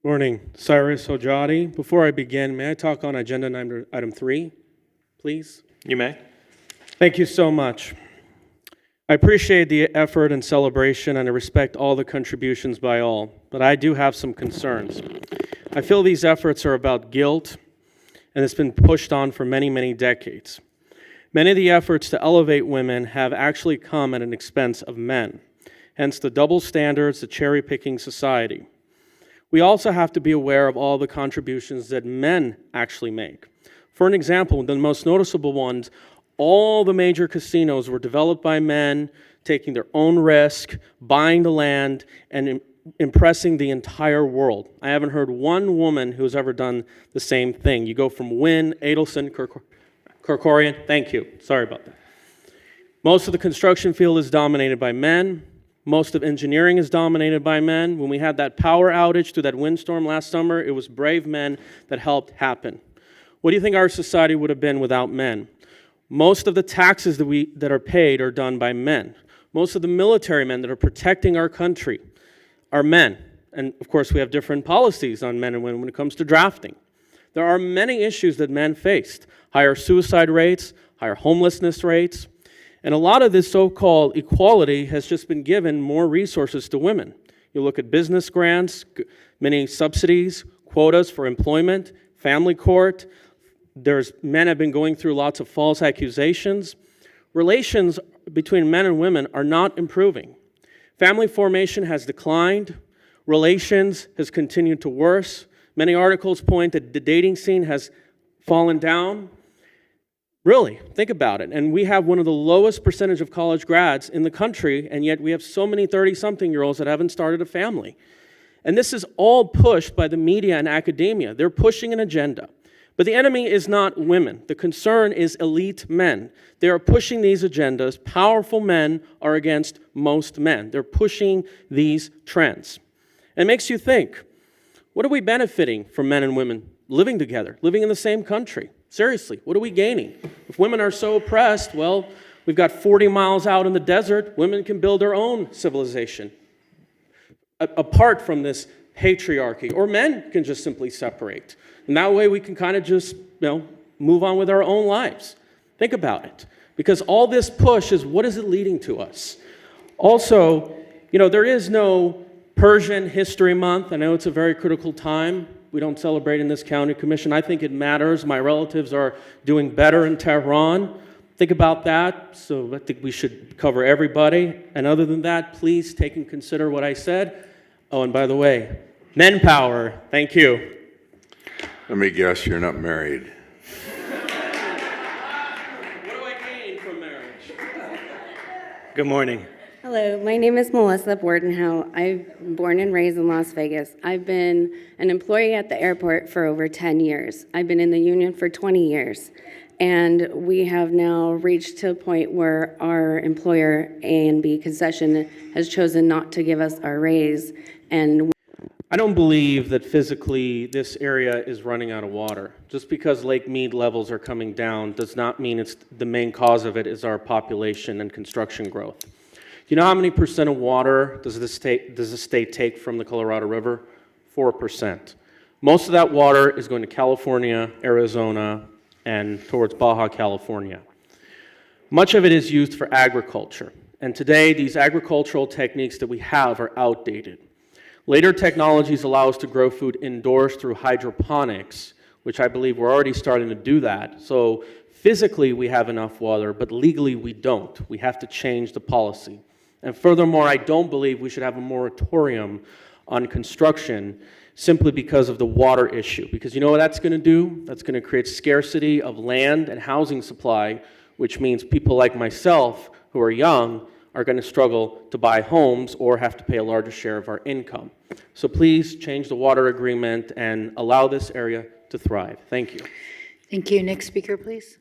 Morning, CyrusHojjaty. Before I begin, may I talk on agenda item 3, please? You may. Thank you so much. I appreciate the effort and celebration, and I respect all the contributions by all, but I do have some concerns. I feel these efforts are about guilt, and it's been pushed on for many, many decades. Many of the efforts to elevate women have actually come at an expense of men, hence the double standards, the cherry-picking society. We also have to be aware of all the contributions that men actually make. For an example, the most noticeable ones, all the major casinos were developed by men, taking their own risk, buying the land, and impressing the entire world. I haven't heard one woman who's ever done the same thing. You go from Wynn, Adelson, Kerkorian, thank you, sorry about that. Most of the construction field is dominated by men. Most of engineering is dominated by men. When we had that power outage through that windstorm last summer, it was brave men that helped happen. What do you think our society would have been without men? Most of the taxes that are paid are done by men. Most of the military men that are protecting our country are men. And of course, we have different policies on men and women when it comes to drafting. There are many issues that men faced. Higher suicide rates, higher homelessness rates, and a lot of this so-called equality has just been given more resources to women. You look at business grants, many subsidies, quotas for employment, family court. Men have been going through lots of false accusations. Relations between men and women are not improving. Family formation has declined. Relations has continued to worse. Many articles point that the dating scene has fallen down. Really, think about it. And we have one of the lowest percentage of college grads in the country, and yet we have so many 30-something-year-olds that haven't started a family. And this is all pushed by the media and academia. They're pushing an agenda. But the enemy is not women. The concern is elite men. They are pushing these agendas. Powerful men are against most men. They're pushing these trends. And it makes you think, what are we benefiting from men and women living together, living in the same country? Seriously, what are we gaining? If women are so oppressed, well, we've got 40 miles out in the desert. Women can build their own civilization apart from this patriarchy, or men can just simply separate. And that way we can kind of just, move on with our own lives. Think about it. Because all this push is, what is it leading to us? Also, there is no Persian History Month. I know it's a very critical time. We don't celebrate in this county commission. I think it matters. My relatives are doing better in Tehran. Think about that. So I think we should cover everybody. And other than that, please take and consider what I said. Oh, and by the way, men power. Thank you. Let me guess, you're not married. What do I gain from marriage? Good morning. Hello, my name is Melissa Bordenhow. I'm born and raised in Las Vegas. I've been an employee at the airport for over 10 years. I've been in the union for 20 years. And we have now reached to a point where our employer, A&B Concession, has chosen not to give us our raise. And I don't believe that physically this area is running out of water. Just because Lake Mead levels are coming down does not mean it's the main cause of it is our population and construction growth. Do you know how many percent of water does the state take from the Colorado River? 4%. Most of that water is going to California, Arizona, and towards Baja California. Much of it is used for agriculture. And today, these agricultural techniques that we have are outdated. Later technologies allow us to grow food indoors through hydroponics, which I believe we're already starting to do that. So physically, we have enough water, but legally, we don't. We have to change the policy. And furthermore, I don't believe we should have a moratorium on construction simply because of the water issue. Because you know what that's going to do? That's going to create scarcity of land and housing supply, which means people like myself who are young are going to struggle to buy homes or have to pay a larger share of our income. So please change the water agreement and allow this area to thrive. Thank you. Thank you. Next speaker, please.